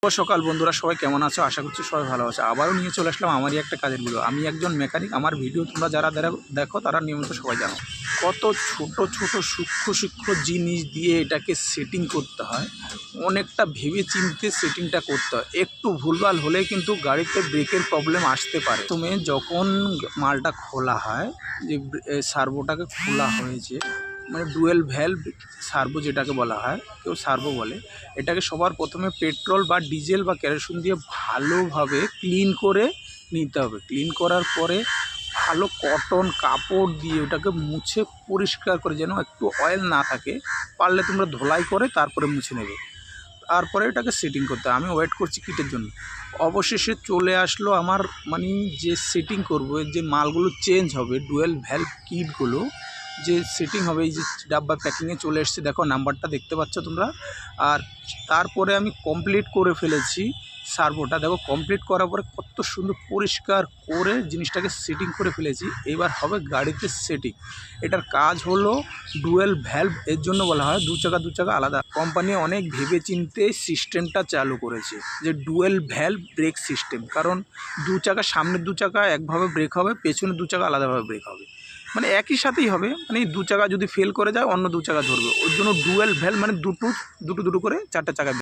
সকাল বন্ধুরা, সবাই কেমন আছো? আশা করছি সবাই ভালো আছে। আবারও নিয়ে চলে আসলাম আমারই একটা কাজের ভিডিও। আমি একজন মেকানিক। আমার ভিডিও তোমরা যারা দেখো তারা নিয়মিত সবাই জানো কত ছোট ছোট সূক্ষ্ম জিনিস দিয়ে এটাকে সেটিং করতে হয়। অনেকটা ভেবে চিন্তে সেটিংটা করতে হয়। একটু ভুলভাল হলে কিন্তু গাড়িতে ব্রেকের প্রবলেম আসতে পারে। তুমি যখন মালটা খোলা হয়, যে সার্ভোটাকে খোলা হয়েছে, মানে ডুয়েল ভ্যালভ সার্ভো যেটাকে বলা হয়, কেউ সার্ভো বলে, এটাকে সবার প্রথমে পেট্রোল বা ডিজেল বা কেরোসিন দিয়ে ভালোভাবে ক্লিন করে নিতে হবে। ক্লিন করার পরে ভালো কটন কাপড় দিয়ে ওটাকে মুছে পরিষ্কার করে, যেন একটু অয়েল না থাকে। পারলে তোমরা ধোলাই করে তারপরে মুছে নেবে। তারপরে এটাকে সেটিং করতে হয়। আমি ওয়েট করছি কিটের জন্য। অবশেষে চলে আসলো আমার, মানে যে সেটিং করবো, যে মালগুলো চেঞ্জ হবে, ডুয়েল ভ্যালভ কিটগুলো যে সেটিং হবে, এই যে ডাব্বা প্যাকিংয়ে চলে এসছে, দেখো নাম্বারটা দেখতে পাচ্ছ তোমরা। আর তারপরে আমি কমপ্লিট করে ফেলেছি সার্ভোটা। দেখো কমপ্লিট করার পরে কত সুন্দর পরিষ্কার করে জিনিসটাকে সেটিং করে ফেলেছি। এবার হবে গাড়িতে সেটিং। এটার কাজ হলো ডুয়েল ভ্যালভ, এর জন্য বলা হয় দু চাকা আলাদা। কোম্পানি অনেক ভেবে চিন্তে সিস্টেমটা চালু করেছে, যে ডুয়েল ভ্যালভ ব্রেক সিস্টেম। কারণ দু চাকা, সামনের দু চাকা একভাবে ব্রেক হবে, পেছনের দু চাকা আলাদাভাবে ব্রেক হবে, মানে একই সাথেই হবে। মানে দু চাকা যদি ফেল করে যায়, অন্য দু চাকা ধরবে। ওর জন্য ডুয়েল ভ্যালভ, মানে দুটো করে চারটে চাকা